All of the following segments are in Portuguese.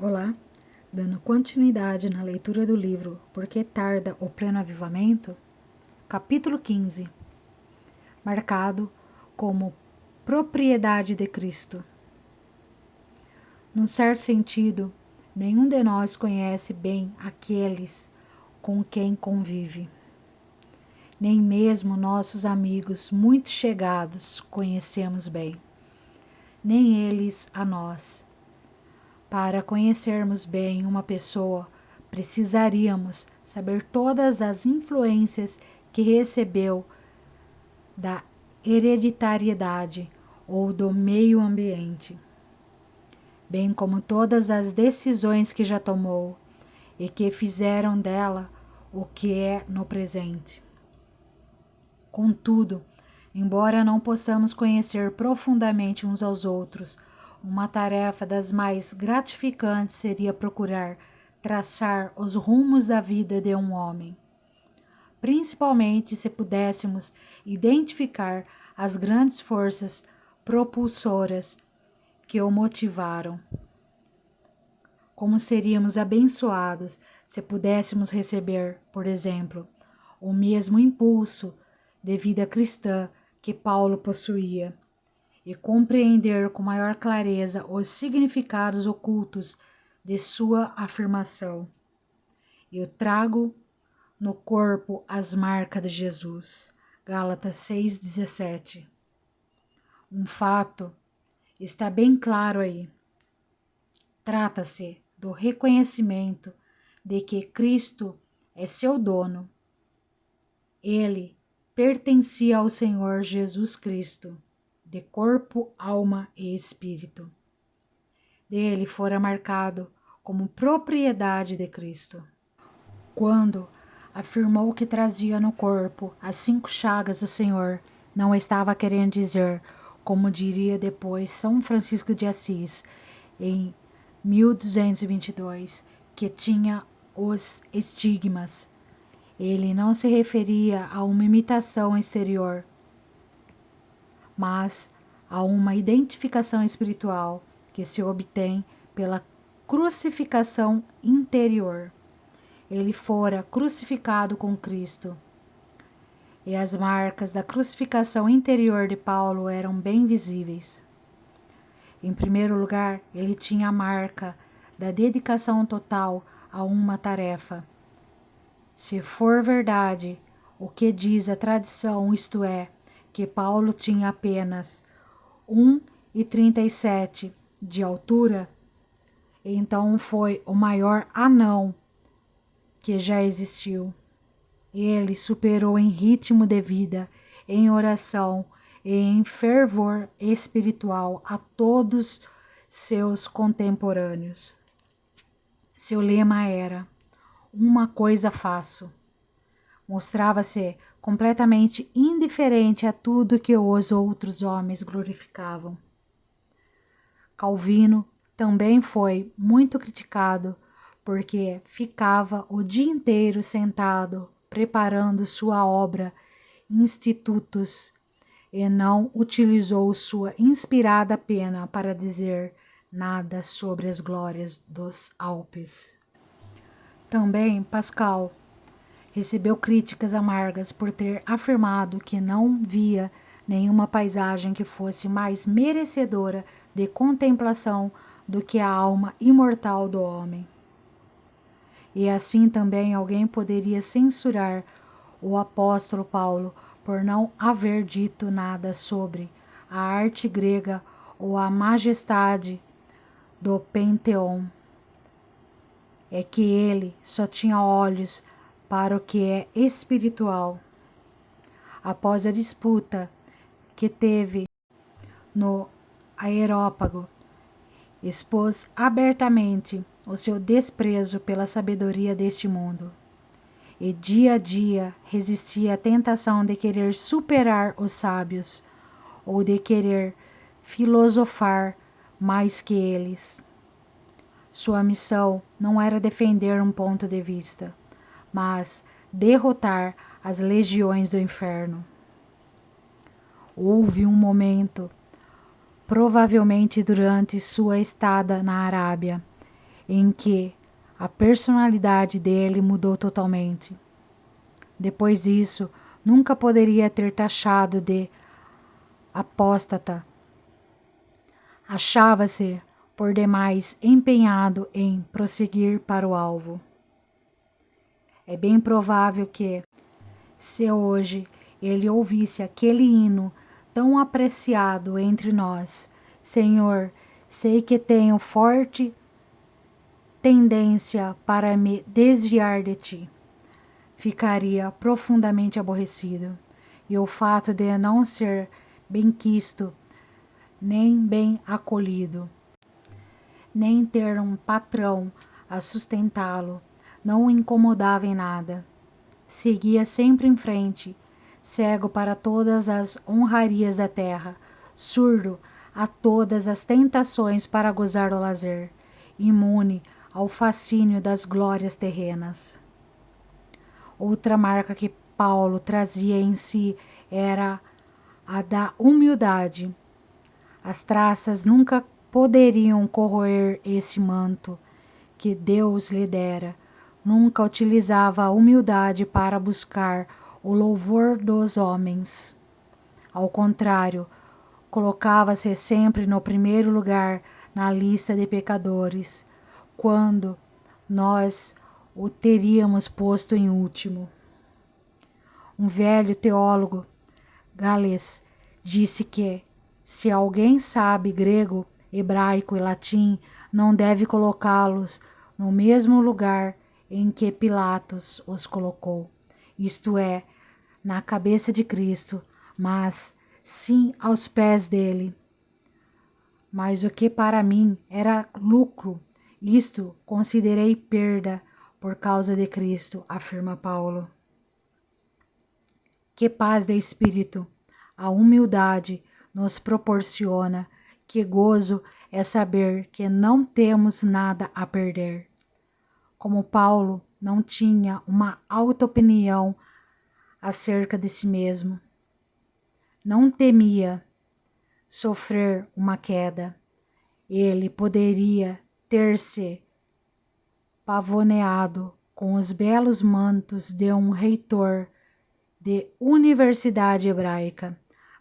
Olá, dando continuidade na leitura do livro Por que tarda o pleno avivamento? Capítulo 15, marcado como propriedade de Cristo. Num certo sentido, nenhum de nós conhece bem aqueles com quem convive. Nem mesmo nossos amigos muito chegados conhecemos bem, nem eles a nós. Para conhecermos bem uma pessoa, precisaríamos saber todas as influências que recebeu da hereditariedade ou do meio ambiente, bem como todas as decisões que já tomou e que fizeram dela o que é no presente. Contudo, embora não possamos conhecer profundamente uns aos outros, uma tarefa das mais gratificantes seria procurar traçar os rumos da vida de um homem, principalmente se pudéssemos identificar as grandes forças propulsoras que o motivaram. Como seríamos abençoados se pudéssemos receber, por exemplo, o mesmo impulso de vida cristã que Paulo possuía e compreender com maior clareza os significados ocultos de sua afirmação. Eu trago no corpo as marcas de Jesus. Gálatas 6,17. Um fato está bem claro aí. Trata-se do reconhecimento de que Cristo é seu dono. Ele pertencia ao Senhor Jesus Cristo, de corpo, alma e espírito. Dele fora marcado como propriedade de Cristo. Quando afirmou que trazia no corpo as 5 chagas do Senhor, não estava querendo dizer, como diria depois São Francisco de Assis, em 1222, que tinha os estigmas. Ele não se referia a uma imitação exterior, mas a uma identificação espiritual que se obtém pela crucificação interior. Ele fora crucificado com Cristo. E as marcas da crucificação interior de Paulo eram bem visíveis. Em primeiro lugar, ele tinha a marca da dedicação total a uma tarefa. Se for verdade o que diz a tradição, isto é, que Paulo tinha apenas 1,37 de altura, então foi o maior anão que já existiu. Ele superou em ritmo de vida, em oração e em fervor espiritual a todos seus contemporâneos. Seu lema era: uma coisa faço. Mostrava-se completamente indiferente a tudo que os outros homens glorificavam. Calvino também foi muito criticado porque ficava o dia inteiro sentado preparando sua obra Institutos e não utilizou sua inspirada pena para dizer nada sobre as glórias dos Alpes. Também Pascal recebeu críticas amargas por ter afirmado que não via nenhuma paisagem que fosse mais merecedora de contemplação do que a alma imortal do homem. E assim também alguém poderia censurar o apóstolo Paulo por não haver dito nada sobre a arte grega ou a majestade do Panteão. É que ele só tinha olhos para o que é espiritual. Após a disputa que teve no Areópago, expôs abertamente o seu desprezo pela sabedoria deste mundo. E dia a dia resistia à tentação de querer superar os sábios ou de querer filosofar mais que eles. Sua missão não era defender um ponto de vista, mas derrotar as legiões do inferno. Houve um momento, provavelmente durante sua estada na Arábia, em que a personalidade dele mudou totalmente. Depois disso, nunca poderia ter taxado de apóstata. Achava-se por demais empenhado em prosseguir para o alvo. É bem provável que, se hoje ele ouvisse aquele hino tão apreciado entre nós, Senhor, sei que tenho forte tendência para me desviar de ti, ficaria profundamente aborrecido. E o fato de não ser benquisto, nem bem acolhido, nem ter um patrão a sustentá-lo, não o incomodava em nada. Seguia sempre em frente, cego para todas as honrarias da terra, surdo a todas as tentações para gozar do lazer, imune ao fascínio das glórias terrenas. Outra marca que Paulo trazia em si era a da humildade. As traças nunca poderiam corroer esse manto que Deus lhe dera. Nunca utilizava a humildade para buscar o louvor dos homens. Ao contrário, colocava-se sempre no primeiro lugar na lista de pecadores, quando nós o teríamos posto em último. Um velho teólogo galês disse que, se alguém sabe grego, hebraico e latim, não deve colocá-los no mesmo lugar em que Pilatos os colocou, isto é, na cabeça de Cristo, mas sim aos pés dele. Mas o que para mim era lucro, isto considerei perda por causa de Cristo, afirma Paulo. Que paz de espírito a humildade nos proporciona, que gozo é saber que não temos nada a perder. Como Paulo não tinha uma alta opinião acerca de si mesmo, não temia sofrer uma queda, ele poderia ter-se pavoneado com os belos mantos de um reitor de universidade hebraica,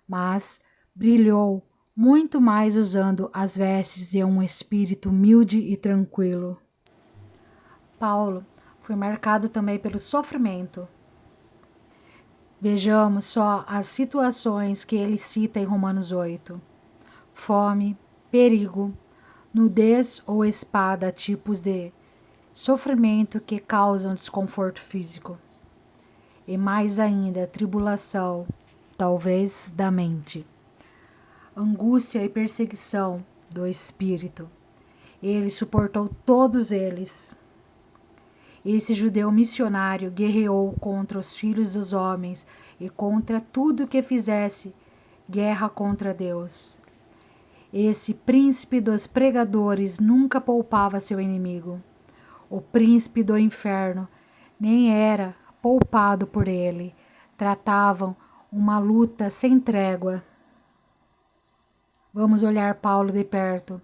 mas brilhou muito mais usando as vestes de um espírito humilde e tranquilo. Paulo foi marcado também pelo sofrimento. Vejamos só as situações que ele cita em Romanos 8. Fome, perigo, nudez ou espada, tipos de sofrimento que causam desconforto físico. E mais ainda, tribulação, talvez da mente. Angústia e perseguição do espírito. Ele suportou todos eles. Esse judeu missionário guerreou contra os filhos dos homens e contra tudo que fizesse guerra contra Deus. Esse príncipe dos pregadores nunca poupava seu inimigo. O príncipe do inferno nem era poupado por ele. Tratavam uma luta sem trégua. Vamos olhar Paulo de perto.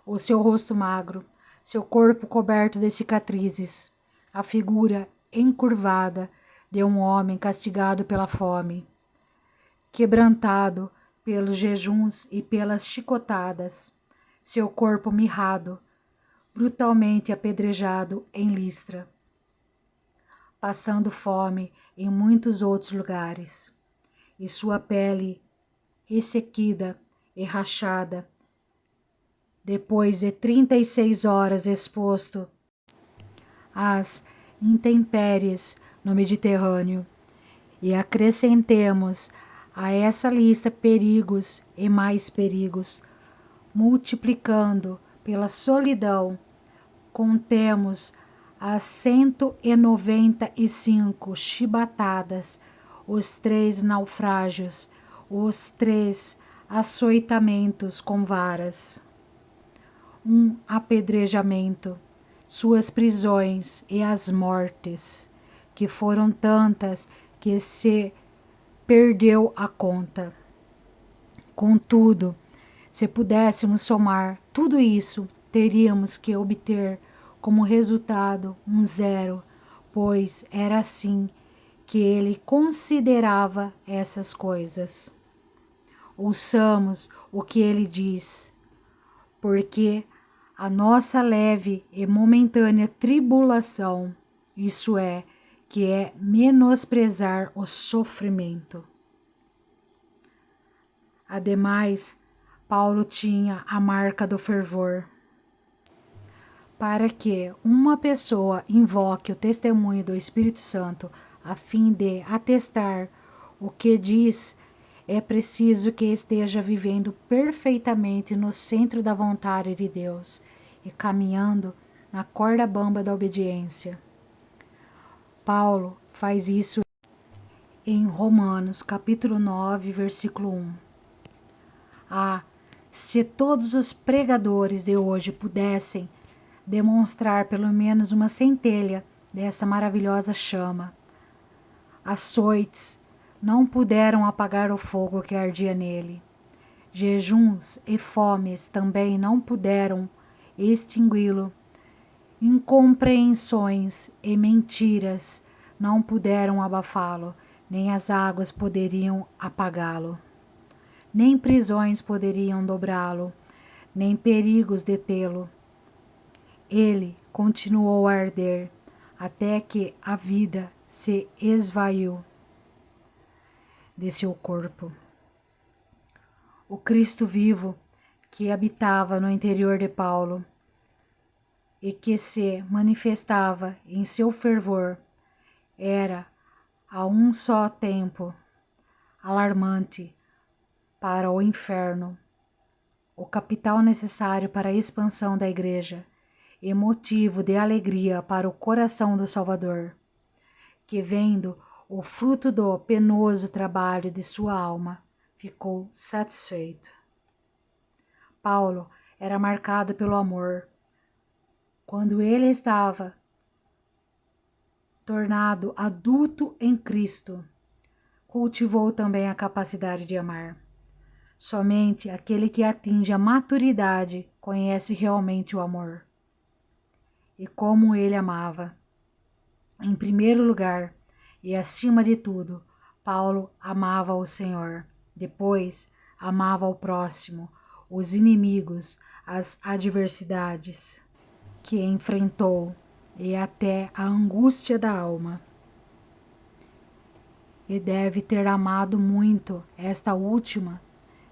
O seu rosto magro, seu corpo coberto de cicatrizes, a figura encurvada de um homem castigado pela fome, quebrantado pelos jejuns e pelas chicotadas, seu corpo mirrado, brutalmente apedrejado em Listra, passando fome em muitos outros lugares, e sua pele ressequida e rachada, depois de 36 horas exposto às intempéries no Mediterrâneo. E acrescentemos a essa lista perigos e mais perigos, multiplicando pela solidão, contemos as 195 chibatadas, os 3 naufrágios, os 3 açoitamentos com varas, um apedrejamento, suas prisões e as mortes, que foram tantas que se perdeu a conta. Contudo, se pudéssemos somar tudo isso, teríamos que obter como resultado um zero, pois era assim que ele considerava essas coisas. Ouçamos o que ele diz, porque a nossa leve e momentânea tribulação, isso é, que é menosprezar o sofrimento. Ademais, Paulo tinha a marca do fervor. Para que uma pessoa invoque o testemunho do Espírito Santo a fim de atestar o que diz, é preciso que esteja vivendo perfeitamente no centro da vontade de Deus e caminhando na corda bamba da obediência. Paulo faz isso em Romanos, capítulo 9, versículo 1. Se todos os pregadores de hoje pudessem demonstrar pelo menos uma centelha dessa maravilhosa chama. Açoites não puderam apagar o fogo que ardia nele. Jejuns e fomes também não puderam extingui-lo. Incompreensões e mentiras não puderam abafá-lo, nem as águas poderiam apagá-lo. Nem prisões poderiam dobrá-lo, nem perigos detê-lo. Ele continuou a arder até que a vida se esvaiu de seu corpo. O Cristo vivo que habitava no interior de Paulo e que se manifestava em seu fervor era a um só tempo alarmante para o inferno, o capital necessário para a expansão da igreja e motivo de alegria para o coração do Salvador, que vendo o fruto do penoso trabalho de sua alma, ficou satisfeito. Paulo era marcado pelo amor. Quando ele estava tornado adulto em Cristo, cultivou também a capacidade de amar. Somente aquele que atinge a maturidade conhece realmente o amor. E como ele amava. Em primeiro lugar, e acima de tudo, Paulo amava o Senhor. Depois, amava o próximo, os inimigos, as adversidades que enfrentou e até a angústia da alma. E deve ter amado muito esta última,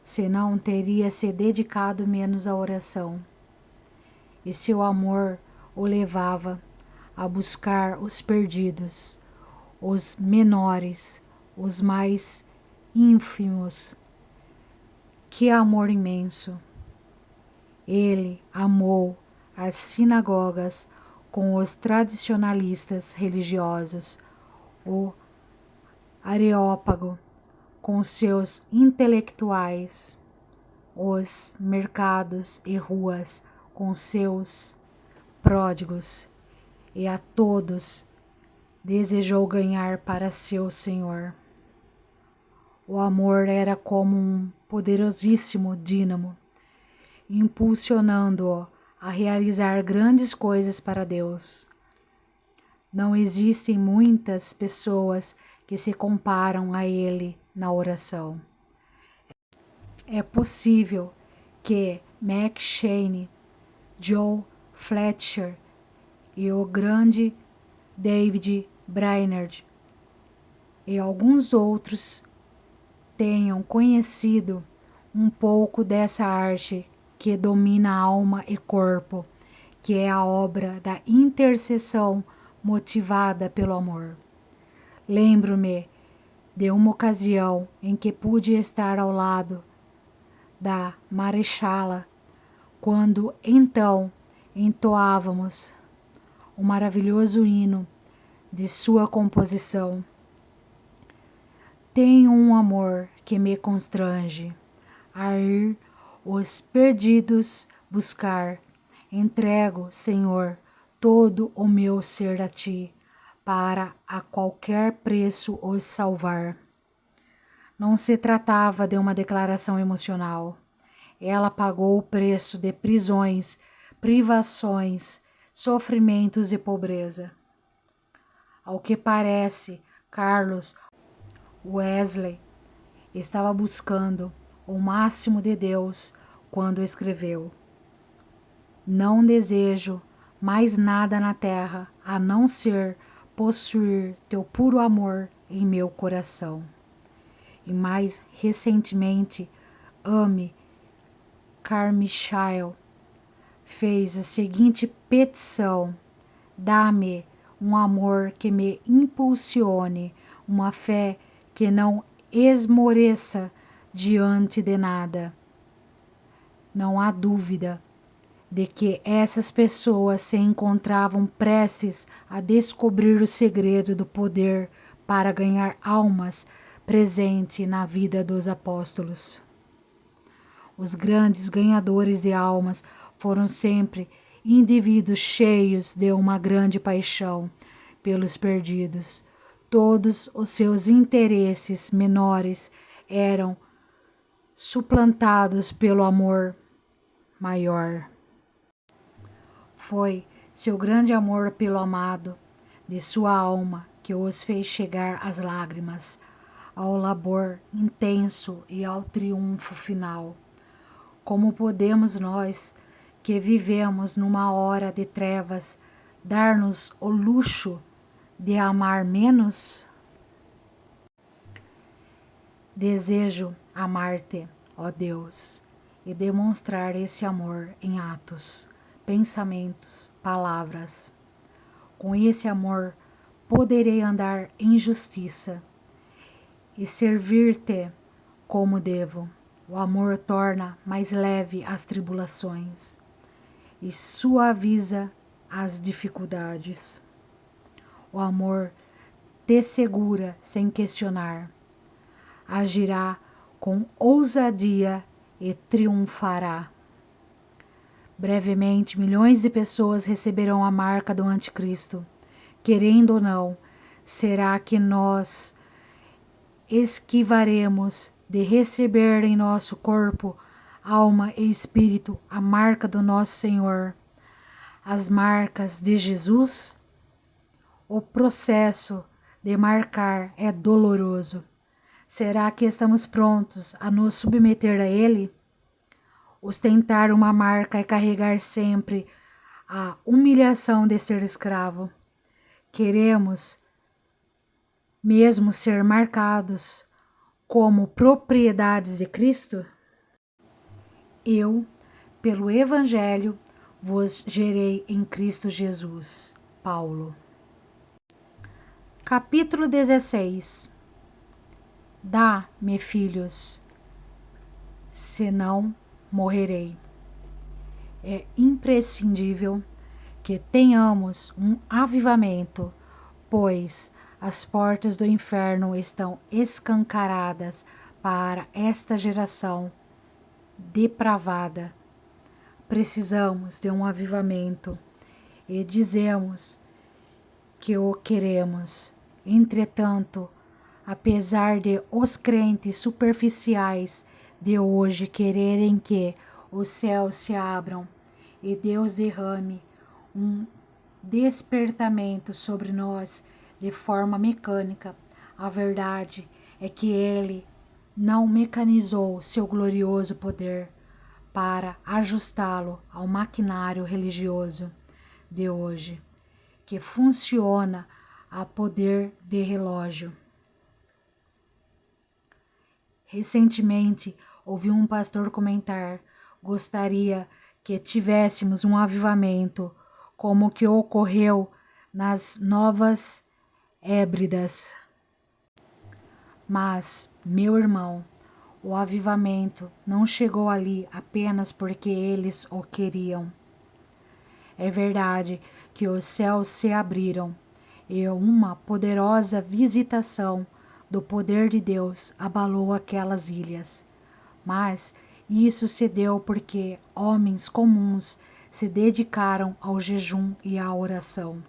senão teria se dedicado menos à oração. E seu amor o levava a buscar os perdidos, os menores, os mais ínfimos. Que amor imenso! Ele amou as sinagogas com os tradicionalistas religiosos, o Areópago com seus intelectuais, os mercados e ruas com seus pródigos, e a todos desejou ganhar para seu Senhor. O amor era como um poderosíssimo dínamo, impulsionando-o a realizar grandes coisas para Deus. Não existem muitas pessoas que se comparam a ele na oração. É possível que Mac Shane, Joe Fletcher e o grande David Brainerd e alguns outros tenham conhecido um pouco dessa arte que domina alma e corpo, que é a obra da intercessão motivada pelo amor. Lembro-me de uma ocasião em que pude estar ao lado da Marechala, quando então entoávamos o maravilhoso hino de sua composição. Tenho um amor que me constrange a ir os perdidos buscar. Entrego, Senhor, todo o meu ser a ti, para a qualquer preço os salvar. Não se tratava de uma declaração emocional. Ela pagou o preço de prisões, privações, sofrimentos e pobreza. Ao que parece, Carlos Wesley estava buscando o máximo de Deus quando escreveu: Não desejo mais nada na terra a não ser possuir teu puro amor em meu coração. E mais recentemente, Amy Carmichael fez a seguinte petição: Dá-me um amor que me impulsione, uma fé que não esmoreça diante de nada. Não há dúvida de que essas pessoas se encontravam prestes a descobrir o segredo do poder para ganhar almas presente na vida dos apóstolos. Os grandes ganhadores de almas foram sempre indivíduos cheios de uma grande paixão pelos perdidos. Todos os seus interesses menores eram suplantados pelo amor maior. Foi seu grande amor pelo amado de sua alma que os fez chegar às lágrimas, ao labor intenso e ao triunfo final. Como podemos nós, que vivemos numa hora de trevas, dar-nos o luxo de amar menos? Desejo amar-te, ó Deus, e demonstrar esse amor em atos, pensamentos, palavras. Com esse amor poderei andar em justiça e servir-te como devo. O amor torna mais leve as tribulações e suaviza as dificuldades. O amor te segura sem questionar. Agirá com ousadia e triunfará. Brevemente, milhões de pessoas receberão a marca do anticristo. Querendo ou não, será que nós esquivaremos de receber em nosso corpo, alma e espírito a marca do nosso Senhor, as marcas de Jesus? O processo de marcar é doloroso. Será que estamos prontos a nos submeter a Ele? Ostentar uma marca é carregar sempre a humilhação de ser escravo. Queremos mesmo ser marcados como propriedades de Cristo? Eu, pelo Evangelho, vos gerei em Cristo Jesus. Paulo. Capítulo 16. Dá-me filhos, senão morrerei. É imprescindível que tenhamos um avivamento, pois as portas do inferno estão escancaradas para esta geração depravada. Precisamos de um avivamento e dizemos que o queremos. Entretanto, apesar de os crentes superficiais de hoje quererem que os céus se abram e Deus derrame um despertamento sobre nós de forma mecânica, a verdade é que Ele não mecanizou seu glorioso poder para ajustá-lo ao maquinário religioso de hoje, que funciona a poder de relógio. Recentemente, ouvi um pastor comentar: gostaria que tivéssemos um avivamento como o que ocorreu nas Novas Hébridas. Mas, meu irmão, o avivamento não chegou ali apenas porque eles o queriam. É verdade que os céus se abriram e uma poderosa visitação do poder de Deus abalou aquelas ilhas. Mas isso se deu porque homens comuns se dedicaram ao jejum e à oração.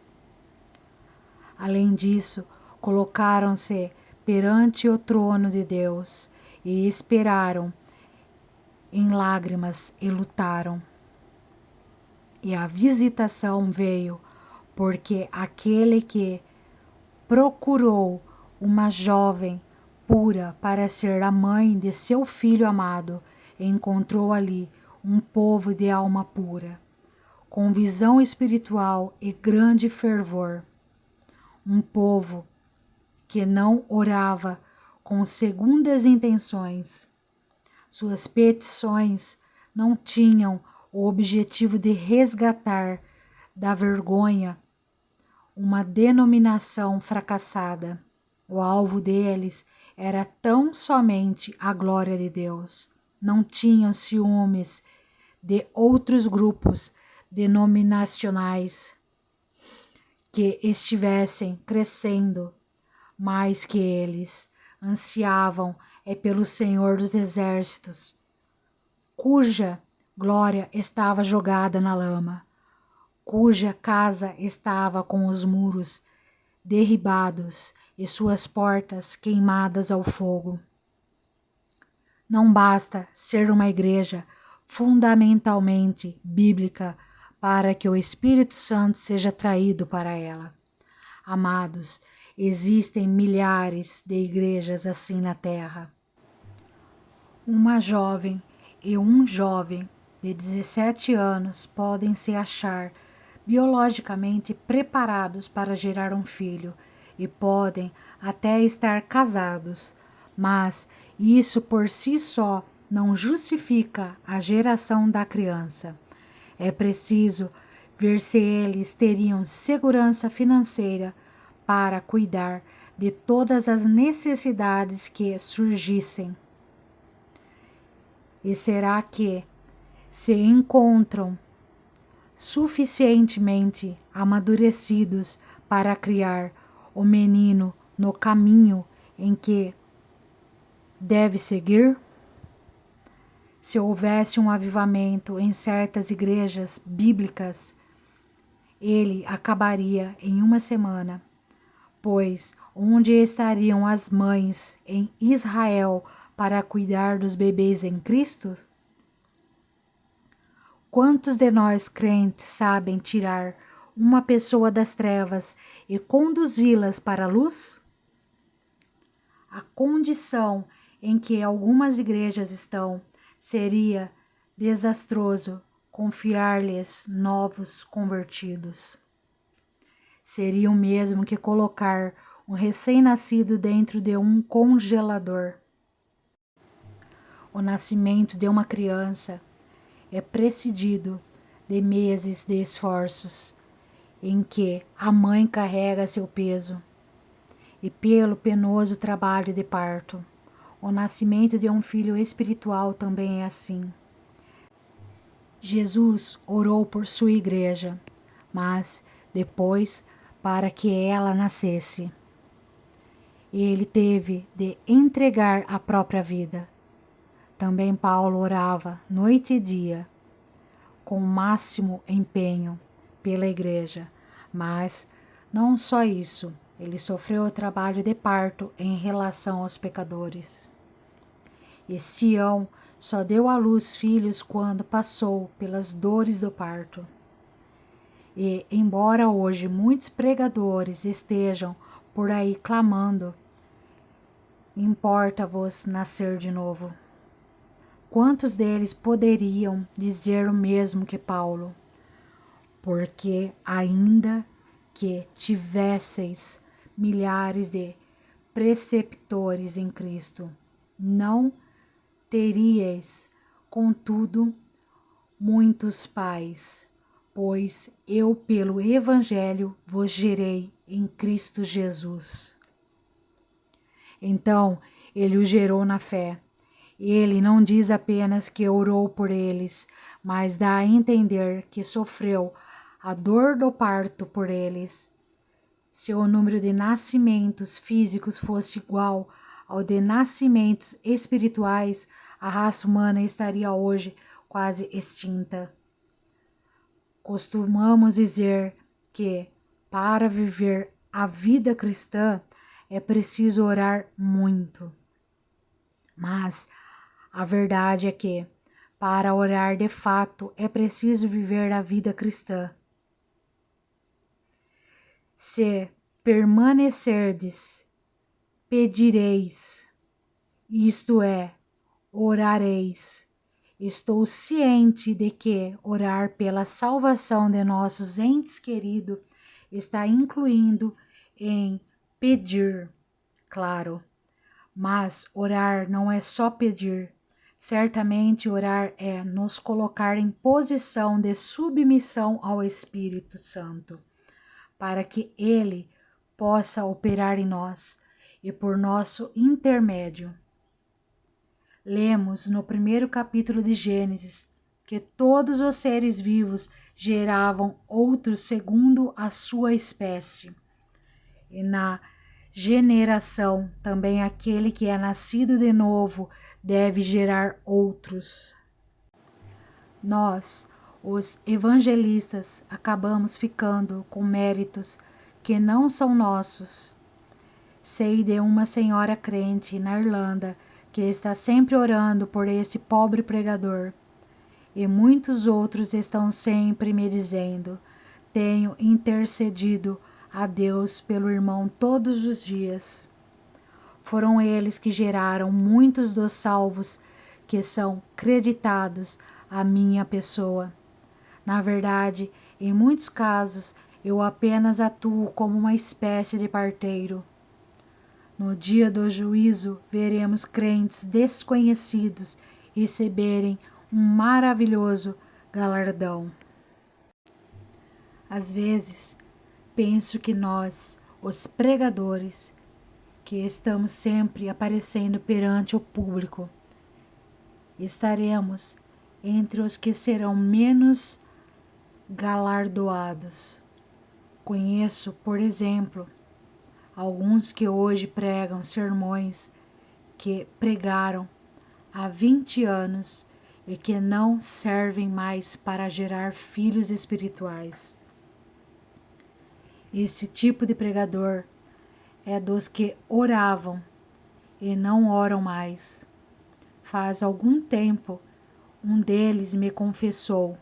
Além disso, colocaram-se perante o trono de Deus e esperaram em lágrimas e lutaram. E a visitação veio porque aquele que procurou uma jovem pura para ser a mãe de seu filho amado encontrou ali um povo de alma pura, com visão espiritual e grande fervor. Um povo que não orava com segundas intenções. Suas petições não tinham o objetivo de resgatar da vergonha uma denominação fracassada. O alvo deles era tão somente a glória de Deus. Não tinham ciúmes de outros grupos denominacionais que estivessem crescendo mais que eles. Ansiavam pelo Senhor dos Exércitos, cuja glória estava jogada na lama, cuja casa estava com os muros derribados e suas portas queimadas ao fogo. Não basta ser uma igreja fundamentalmente bíblica para que o Espírito Santo seja atraído para ela. Amados, existem milhares de igrejas assim na terra. Uma jovem e um jovem de 17 anos podem se achar biologicamente preparados para gerar um filho e podem até estar casados, mas isso por si só não justifica a geração da criança. É preciso ver se eles teriam segurança financeira para cuidar de todas as necessidades que surgissem. E será que se encontram suficientemente amadurecidos para criar o menino no caminho em que deve seguir? Se houvesse um avivamento em certas igrejas bíblicas, ele acabaria em uma semana, pois onde estariam as mães em Israel para cuidar dos bebês em Cristo? Quantos de nós crentes sabem tirar uma pessoa das trevas e conduzi-las para a luz? A condição em que algumas igrejas estão seria desastroso confiar-lhes novos convertidos. Seria o mesmo que colocar um recém-nascido dentro de um congelador. O nascimento de uma criança é precedido de meses de esforços em que a mãe carrega seu peso e pelo penoso trabalho de parto. O nascimento de um filho espiritual também é assim. Jesus orou por sua igreja, mas depois para que ela nascesse. Ele teve de entregar a própria vida. Também Paulo orava noite e dia, com o máximo empenho pela igreja, mas não só isso, ele sofreu o trabalho de parto em relação aos pecadores. E Sião só deu à luz filhos quando passou pelas dores do parto. E, embora hoje muitos pregadores estejam por aí clamando, importa-vos nascer de novo. Quantos deles poderiam dizer o mesmo que Paulo? Porque ainda que tivesseis milhares de preceptores em Cristo, não teríeis, contudo, muitos pais, pois eu pelo Evangelho vos gerei em Cristo Jesus. Então, ele o gerou na fé. Ele não diz apenas que orou por eles, mas dá a entender que sofreu a dor do parto por eles. Se o número de nascimentos físicos fosse igual ao de nascimentos espirituais, a raça humana estaria hoje quase extinta. Costumamos dizer que, para viver a vida cristã, é preciso orar muito. Mas a verdade é que, Para orar de fato, é preciso viver a vida cristã. Se permanecerdes, pedireis, isto é, orareis. Estou ciente de que orar pela salvação de nossos entes queridos está incluindo em pedir, claro. Mas orar não é só pedir. Certamente orar é nos colocar em posição de submissão ao Espírito Santo, para que Ele possa operar em nós e por nosso intermédio. Lemos no primeiro capítulo de Gênesis que todos os seres vivos geravam outros segundo a sua espécie. E na generação, também aquele que é nascido de novo deve gerar outros. Nós, os evangelistas, acabamos ficando com méritos que não são nossos. Sei de uma senhora crente na Irlanda que está sempre orando por esse pobre pregador. E muitos outros estão sempre me dizendo: tenho intercedido a Deus pelo irmão todos os dias. Foram eles que geraram muitos dos salvos que são creditados à minha pessoa. Na verdade, em muitos casos, eu apenas atuo como uma espécie de parteiro. No dia do juízo, veremos crentes desconhecidos receberem um maravilhoso galardão. Às vezes, penso que nós, os pregadores, que estamos sempre aparecendo perante o público, estaremos entre os que serão menos galardoados. Conheço, por exemplo, alguns que hoje pregam sermões que pregaram há 20 anos e que não servem mais para gerar filhos espirituais. Esse tipo de pregador é dos que oravam e não oram mais. Faz algum tempo, um deles me confessou: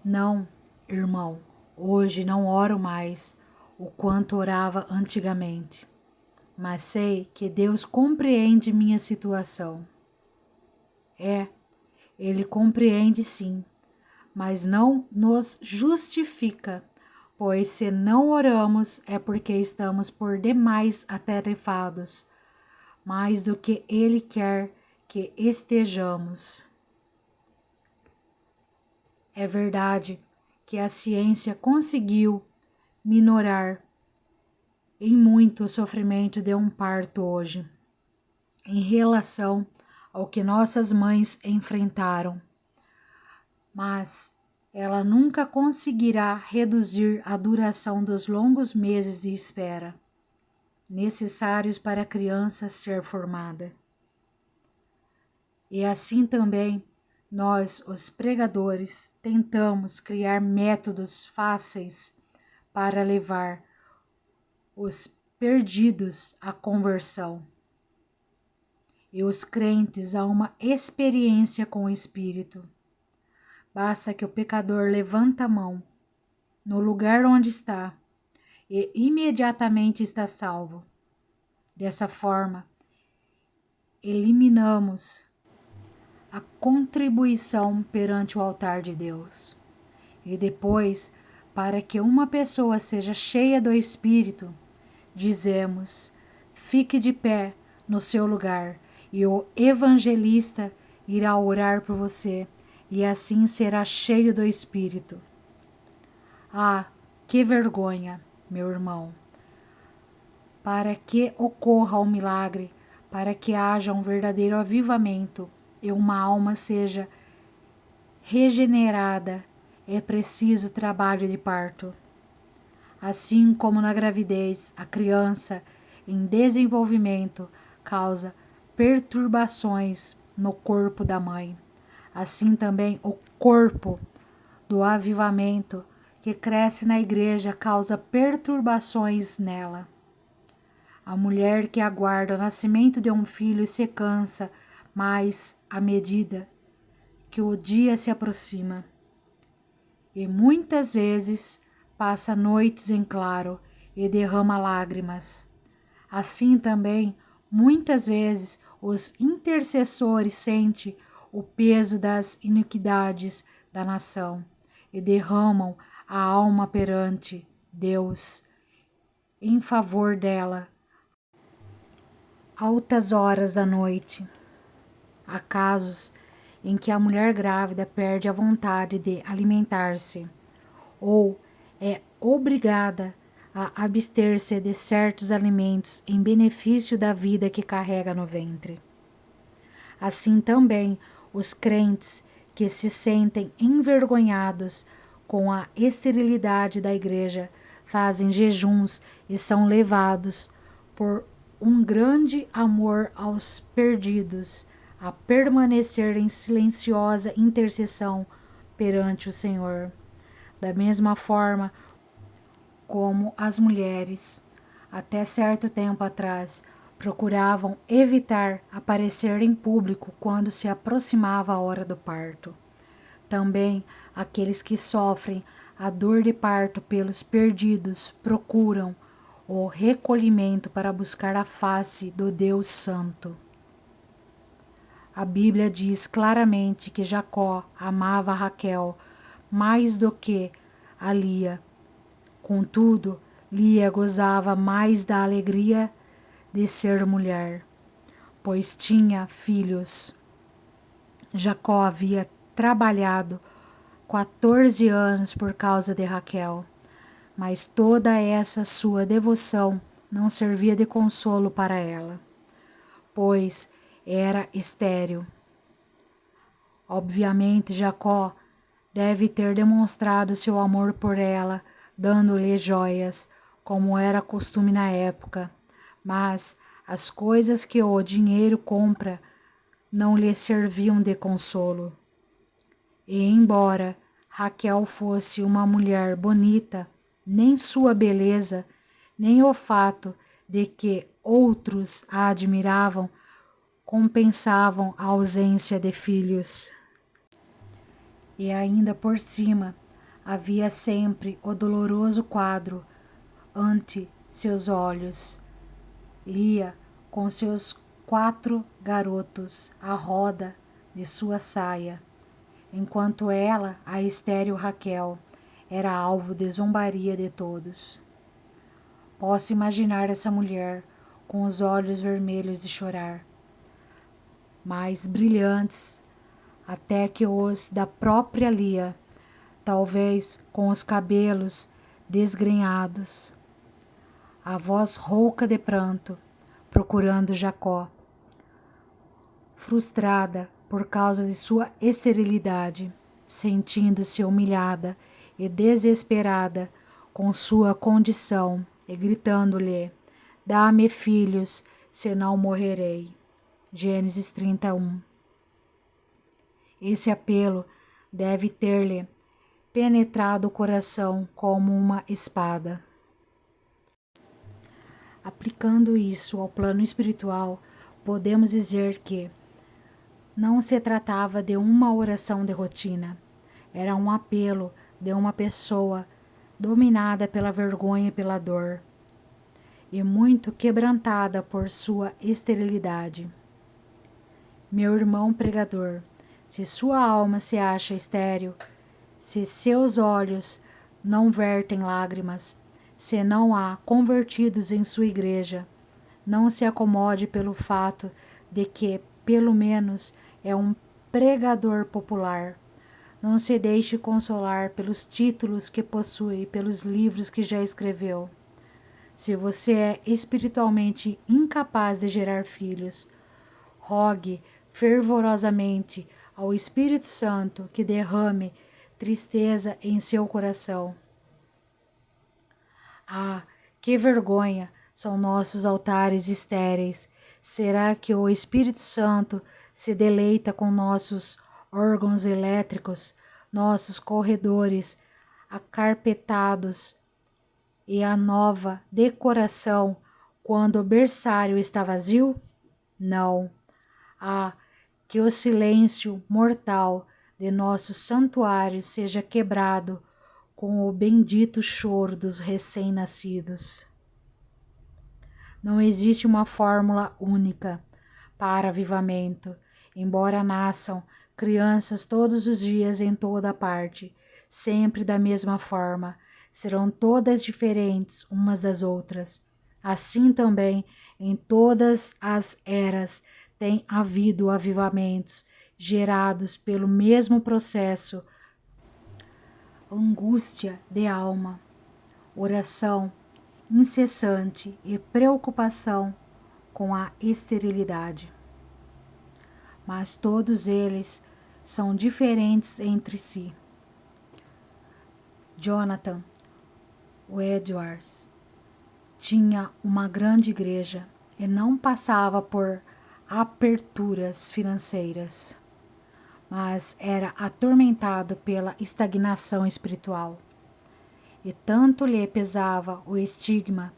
não, irmão, hoje não oro mais o quanto orava antigamente, mas sei que Deus compreende minha situação. Ele compreende sim, mas não nos justifica, pois se não oramos é porque estamos por demais atarefados, mais do que Ele quer que estejamos. É verdade que a ciência conseguiu minorar em muito o sofrimento de um parto hoje, em relação ao que nossas mães enfrentaram, mas ela nunca conseguirá reduzir a duração dos longos meses de espera necessários para a criança ser formada. E assim também nós, os pregadores, tentamos criar métodos fáceis para levar os perdidos à conversão e os crentes a uma experiência com o Espírito. Basta que o pecador levante a mão no lugar onde está e imediatamente está salvo. Dessa forma, eliminamos a contribuição perante o altar de Deus. E depois, para que uma pessoa seja cheia do Espírito, dizemos: fique de pé no seu lugar e o evangelista irá orar por você e assim será cheio do Espírito. Ah, que vergonha, meu irmão! Para que ocorra o milagre, para que haja um verdadeiro avivamento e uma alma seja regenerada, é preciso trabalho de parto. Assim como na gravidez, a criança em desenvolvimento causa perturbações no corpo da mãe, assim também o corpo do avivamento que cresce na igreja causa perturbações nela. A mulher que aguarda o nascimento de um filho e se cansa, mas à medida que o dia se aproxima, e muitas vezes passa noites em claro e derrama lágrimas. Assim também, muitas vezes, os intercessores sentem o peso das iniquidades da nação e derramam a alma perante Deus em favor dela. Altas horas da noite. Há casos em que a mulher grávida perde a vontade de alimentar-se ou é obrigada a abster-se de certos alimentos em benefício da vida que carrega no ventre. Assim também os crentes que se sentem envergonhados com a esterilidade da igreja fazem jejuns e são levados por um grande amor aos perdidos a permanecer em silenciosa intercessão perante o Senhor. Da mesma forma como as mulheres, até certo tempo atrás, procuravam evitar aparecer em público quando se aproximava a hora do parto. Também aqueles que sofrem a dor de parto pelos perdidos procuram o recolhimento para buscar a face do Deus Santo. A Bíblia diz claramente que Jacó amava Raquel mais do que a Lia. Contudo, Lia gozava mais da alegria de ser mulher, pois tinha filhos. Jacó havia trabalhado 14 anos por causa de Raquel, mas toda essa sua devoção não servia de consolo para ela, pois era estéril. Obviamente, Jacó deve ter demonstrado seu amor por ela, dando-lhe joias, como era costume na época, mas as coisas que o dinheiro compra não lhe serviam de consolo. E embora Raquel fosse uma mulher bonita, nem sua beleza, nem o fato de que outros a admiravam compensavam a ausência de filhos. E ainda por cima, havia sempre o doloroso quadro ante seus olhos. Lia com seus 4 garotos à roda de sua saia, enquanto ela, a estéril Raquel, era alvo de zombaria de todos. Posso imaginar essa mulher com os olhos vermelhos de chorar, mais brilhantes até que os da própria Lia, talvez com os cabelos desgrenhados, a voz rouca de pranto, procurando Jacó, frustrada por causa de sua esterilidade, sentindo-se humilhada e desesperada com sua condição, e gritando-lhe: dá-me filhos, senão morrerei. Gênesis 31. Esse apelo deve ter-lhe penetrado o coração como uma espada. Aplicando isso ao plano espiritual, podemos dizer que não se tratava de uma oração de rotina, era um apelo de uma pessoa dominada pela vergonha e pela dor, e muito quebrantada por sua esterilidade. Meu irmão pregador, se sua alma se acha estéril, se seus olhos não vertem lágrimas, se não há convertidos em sua igreja, não se acomode pelo fato de que, pelo menos, é um pregador popular. Não se deixe consolar pelos títulos que possui, pelos livros que já escreveu. Se você é espiritualmente incapaz de gerar filhos, rogue fervorosamente ao Espírito Santo que derrame tristeza em seu coração. Ah, que vergonha são nossos altares estéreis. Será que o Espírito Santo se deleita com nossos órgãos elétricos, nossos corredores acarpetados e a nova decoração quando o berçário está vazio? Não. Ah, que o silêncio mortal de nosso santuário seja quebrado com o bendito choro dos recém-nascidos. Não existe uma fórmula única para avivamento, embora nasçam crianças todos os dias em toda parte, sempre da mesma forma, serão todas diferentes umas das outras. Assim também, em todas as eras, tem havido avivamentos gerados pelo mesmo processo: angústia de alma, oração incessante e preocupação com a esterilidade. Mas todos eles são diferentes entre si. Jonathan Edwards tinha uma grande igreja e não passava por aperturas financeiras, mas era atormentado pela estagnação espiritual. E tanto lhe pesava o estigma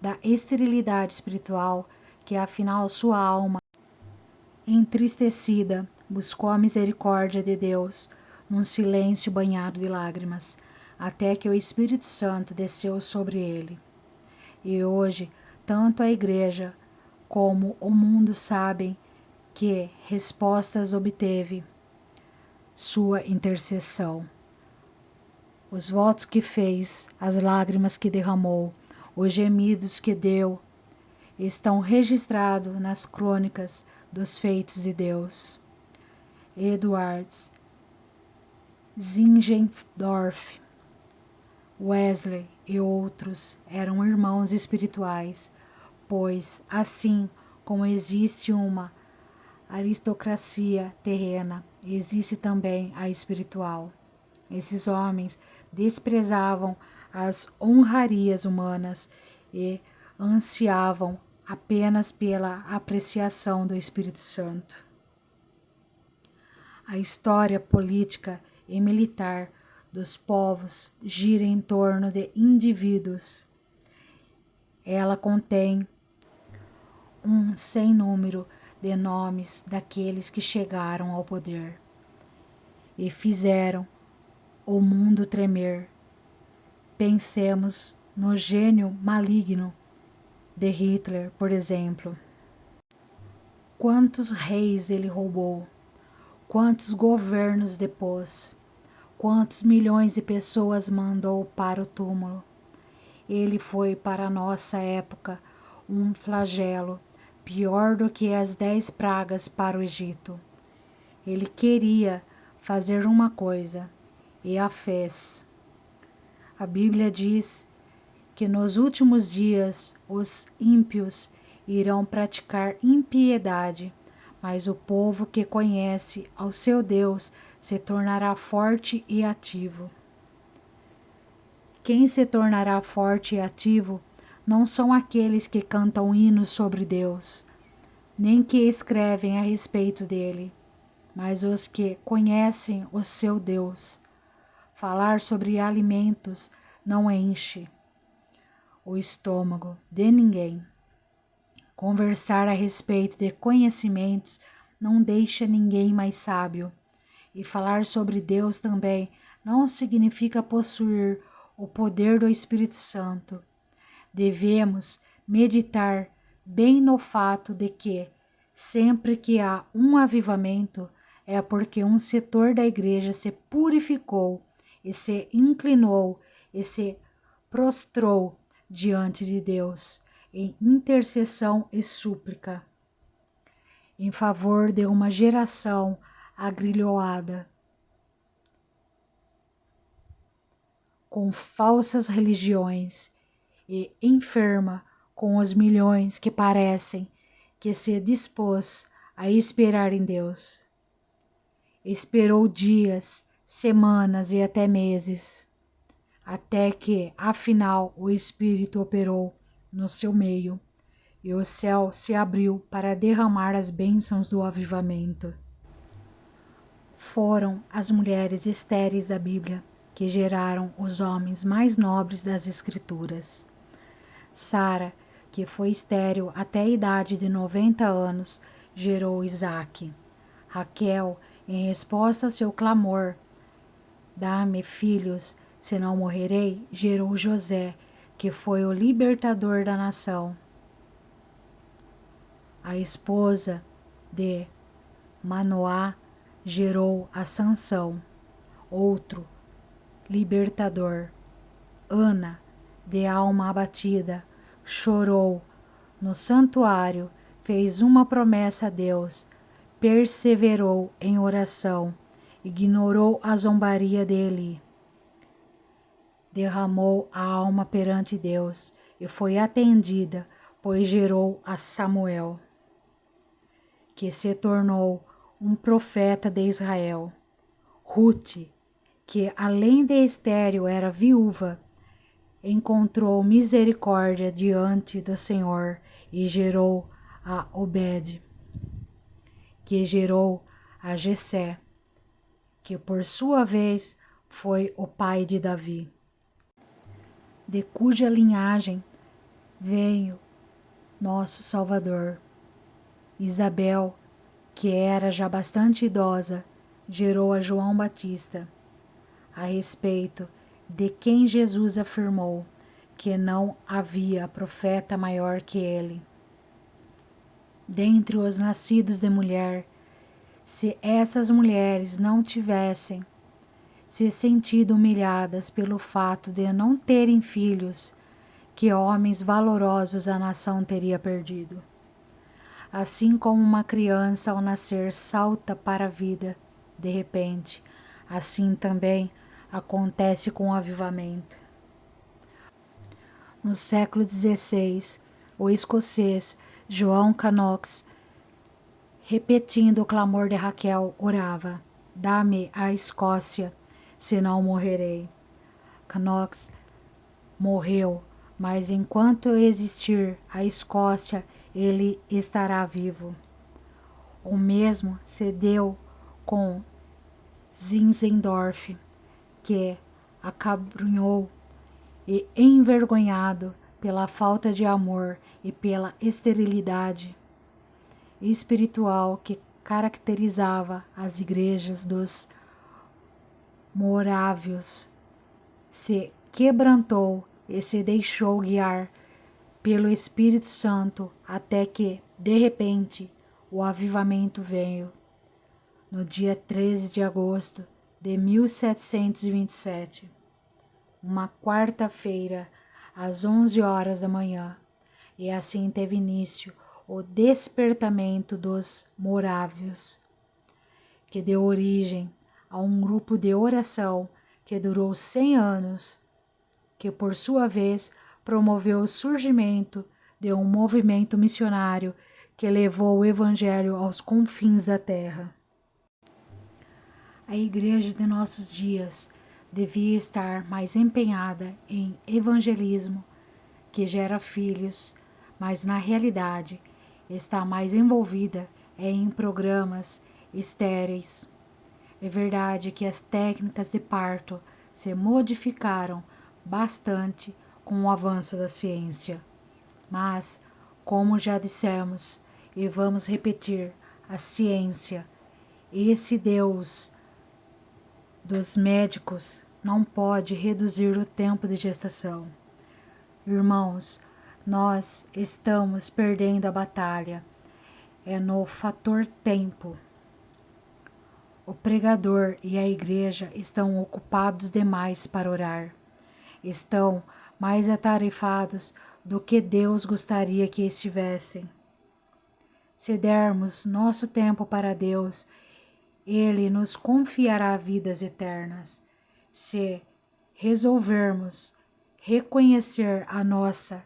da esterilidade espiritual que afinal sua alma, entristecida, buscou a misericórdia de Deus num silêncio banhado de lágrimas, até que o Espírito Santo desceu sobre ele. E hoje, tanto a igreja como o mundo sabem que respostas obteve sua intercessão. Os votos que fez, as lágrimas que derramou, os gemidos que deu, estão registrados nas crônicas dos feitos de Deus. Edwards, Zingendorf, Wesley e outros eram irmãos espirituais, pois, assim como existe uma aristocracia terrena, existe também a espiritual. Esses homens desprezavam as honrarias humanas e ansiavam apenas pela apreciação do Espírito Santo. A história política e militar dos povos gira em torno de indivíduos. Ela contém um sem número de nomes daqueles que chegaram ao poder e fizeram o mundo tremer. Pensemos no gênio maligno de Hitler, por exemplo. Quantos reis ele roubou? Quantos governos depôs? Quantos milhões de pessoas mandou para o túmulo? Ele foi para a nossa época um flagelo, pior do que as 10 pragas para o Egito. Ele queria fazer uma coisa e a fez. A Bíblia diz que nos últimos dias os ímpios irão praticar impiedade, mas o povo que conhece ao seu Deus se tornará forte e ativo. Quem se tornará forte e ativo não são aqueles que cantam hinos sobre Deus, nem que escrevem a respeito dele, mas os que conhecem o seu Deus. Falar sobre alimentos não enche o estômago de ninguém. Conversar a respeito de conhecimentos não deixa ninguém mais sábio. E falar sobre Deus também não significa possuir o poder do Espírito Santo. Devemos meditar bem no fato de que, sempre que há um avivamento, é porque um setor da igreja se purificou e se inclinou e se prostrou diante de Deus em intercessão e súplica, em favor de uma geração agrilhoada com falsas religiões e enferma com os milhões que parecem que se dispôs a esperar em Deus. Esperou dias, semanas e até meses, até que, afinal, o Espírito operou no seu meio e o céu se abriu para derramar as bênçãos do avivamento. Foram as mulheres estéreis da Bíblia que geraram os homens mais nobres das Escrituras. Sara, que foi estéril até a idade de 90 anos, gerou Isaque. Raquel, em resposta a seu clamor, dá-me filhos, senão morrerei, gerou José, que foi o libertador da nação. A esposa de Manoá gerou a Sansão, outro libertador. Ana, de alma abatida, chorou no santuário, fez uma promessa a Deus, perseverou em oração, ignorou a zombaria de Eli. Derramou a alma perante Deus e foi atendida, pois gerou a Samuel, que se tornou um profeta de Israel. Ruth, que além de estéril era viúva, encontrou misericórdia diante do Senhor e gerou a Obed, que gerou a Jessé, que por sua vez foi o pai de Davi, de cuja linhagem veio nosso Salvador. Isabel, que era já bastante idosa, gerou a João Batista, a respeito de quem Jesus afirmou que não havia profeta maior que ele. Dentre os nascidos de mulher, se essas mulheres não tivessem se sentido humilhadas pelo fato de não terem filhos, que homens valorosos a nação teria perdido. Assim como uma criança ao nascer salta para a vida, de repente, assim também acontece com o avivamento. No século XVI, o escocês João Canox, repetindo o clamor de Raquel, orava: "Dá-me a Escócia, senão morrerei." Canox morreu, mas enquanto existir a Escócia, ele estará vivo. O mesmo se deu com Zinzendorf, que acabrunhou e envergonhado pela falta de amor e pela esterilidade espiritual que caracterizava as igrejas dos morávios, se quebrantou e se deixou guiar pelo Espírito Santo até que, de repente, o avivamento veio. No dia 13 de agosto de 1727, uma quarta-feira, às 11 horas da manhã, e assim teve início o despertamento dos morávios, que deu origem a um grupo de oração que durou 100 anos, que por sua vez promoveu o surgimento de um movimento missionário que levou o evangelho aos confins da terra. A igreja de nossos dias devia estar mais empenhada em evangelismo, que gera filhos, mas na realidade está mais envolvida em programas estéreis. É verdade que as técnicas de parto se modificaram bastante com o avanço da ciência, mas, como já dissemos e vamos repetir, a ciência, esse Deus dos médicos, não pode reduzir o tempo de gestação. Irmãos, nós estamos perdendo a batalha. É no fator tempo. O pregador e a igreja estão ocupados demais para orar. Estão mais atarefados do que Deus gostaria que estivessem. Se dermos nosso tempo para Deus, Ele nos confiará vidas eternas. Se resolvermos reconhecer a nossa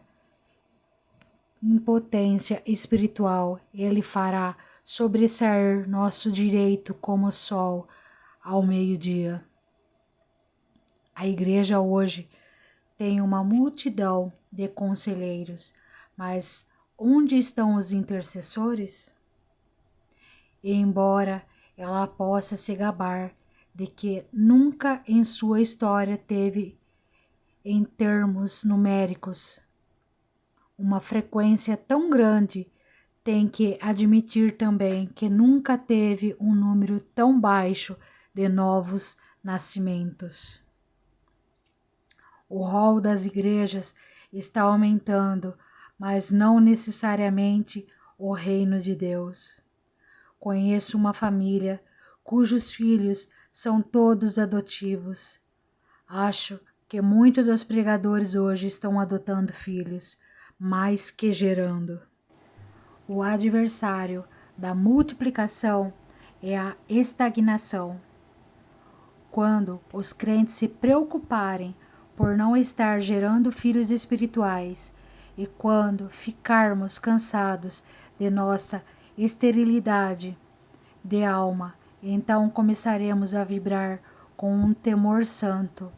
impotência espiritual, Ele fará sobressair nosso direito como o sol ao meio-dia. A igreja hoje tem uma multidão de conselheiros, mas onde estão os intercessores? E embora ela possa se gabar de que nunca em sua história teve, em termos numéricos, uma frequência tão grande tem que admitir também que nunca teve um número tão baixo de novos nascimentos. O rol das igrejas está aumentando, mas não necessariamente o reino de Deus. Conheço uma família cujos filhos são todos adotivos. Acho que muitos dos pregadores hoje estão adotando filhos, mais que gerando. O adversário da multiplicação é a estagnação. Quando os crentes se preocuparem por não estar gerando filhos espirituais e quando ficarmos cansados de nossa esterilidade de alma, então começaremos a vibrar com um temor santo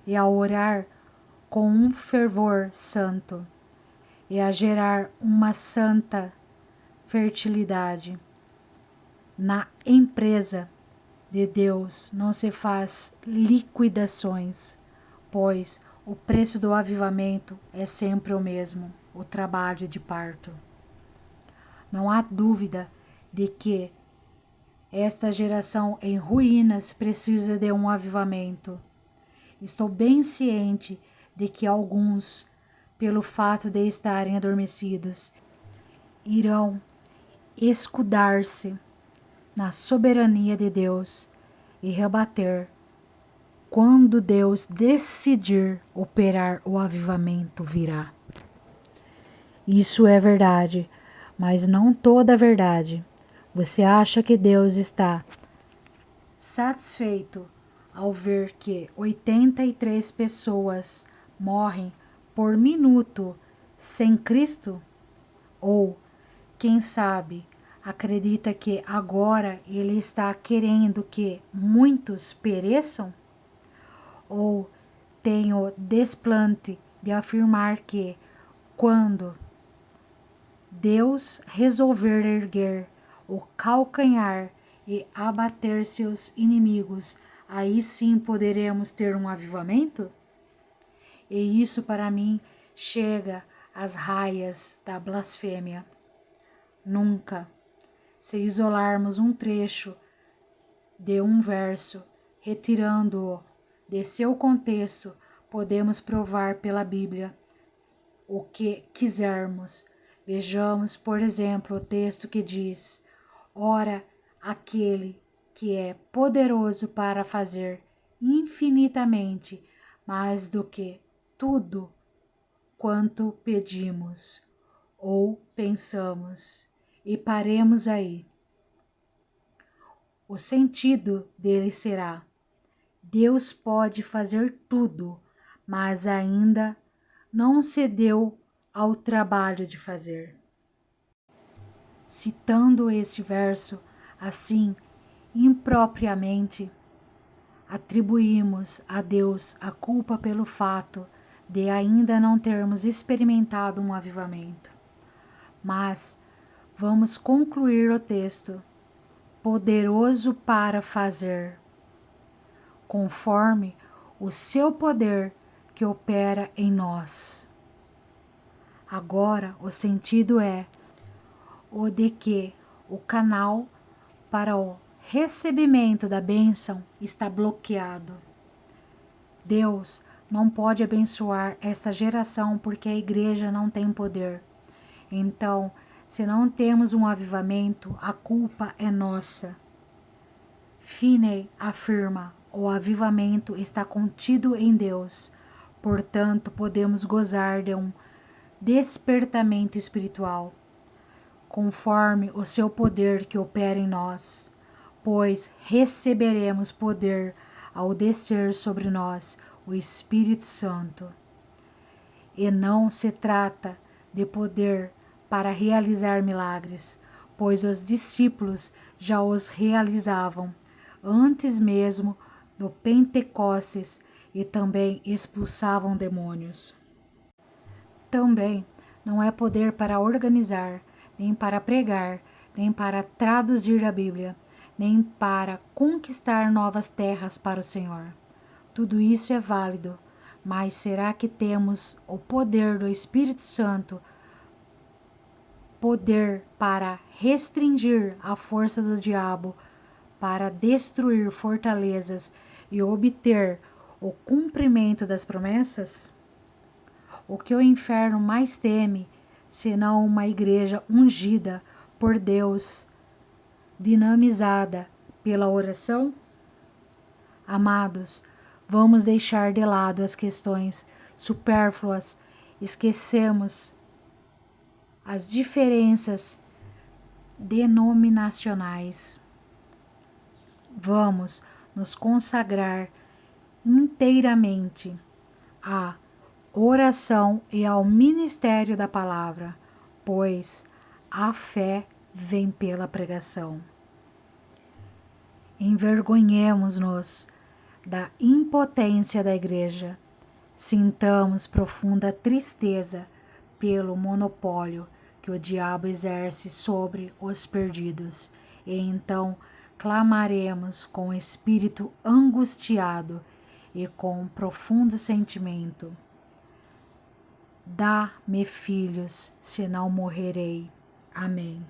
e a orar com um fervor santo e a gerar uma santa fertilidade. Na empresa de Deus não se faz liquidações, pois o preço do avivamento é sempre o mesmo, o trabalho de parto. Não há dúvida de que esta geração em ruínas precisa de um avivamento. Estou bem ciente de que alguns, pelo fato de estarem adormecidos, irão escudar-se na soberania de Deus e rebater quando Deus decidir operar o avivamento virá. Isso é verdade, mas não toda a verdade. Você acha que Deus está satisfeito ao ver que 83 pessoas morrem por minuto sem Cristo? Ou, quem sabe, acredita que agora Ele está querendo que muitos pereçam? Ou tem o desplante de afirmar que, quando Deus resolver erguer o calcanhar e abater seus inimigos, aí sim poderemos ter um avivamento? E isso para mim chega às raias da blasfêmia. Nunca, se isolarmos um trecho de um verso, retirando-o de seu contexto, podemos provar pela Bíblia o que quisermos. Vejamos, por exemplo, o texto que diz: ora, aquele que é poderoso para fazer infinitamente mais do que tudo quanto pedimos ou pensamos. E paremos aí. O sentido dele será: Deus pode fazer tudo, mas ainda não se deu ao trabalho de fazer. Citando este verso assim, impropriamente, atribuímos a Deus a culpa pelo fato de ainda não termos experimentado um avivamento. Mas vamos concluir o texto: poderoso para fazer, conforme o seu poder que opera em nós. Agora, o sentido é o de que o canal para o recebimento da bênção está bloqueado. Deus não pode abençoar esta geração porque a igreja não tem poder. Então, se não temos um avivamento, a culpa é nossa. Finney afirma: o avivamento está contido em Deus, portanto podemos gozar de um despertamento espiritual, conforme o seu poder que opera em nós, pois receberemos poder ao descer sobre nós o Espírito Santo. E não se trata de poder para realizar milagres, pois os discípulos já os realizavam antes mesmo do Pentecostes e também expulsavam demônios. Também não é poder para organizar, nem para pregar, nem para traduzir a Bíblia, nem para conquistar novas terras para o Senhor. Tudo isso é válido, mas será que temos o poder do Espírito Santo poder para restringir a força do diabo, para destruir fortalezas e obter o cumprimento das promessas? O que o inferno mais teme, senão uma igreja ungida por Deus, dinamizada pela oração? Amados, vamos deixar de lado as questões supérfluas, esquecemos as diferenças denominacionais. Vamos nos consagrar inteiramente à oração e ao ministério da palavra, pois a fé vem pela pregação. Envergonhemos-nos da impotência da igreja, sintamos profunda tristeza pelo monopólio que o diabo exerce sobre os perdidos, e então clamaremos com espírito angustiado e com profundo sentimento: dá-me filhos, senão morrerei. Amém.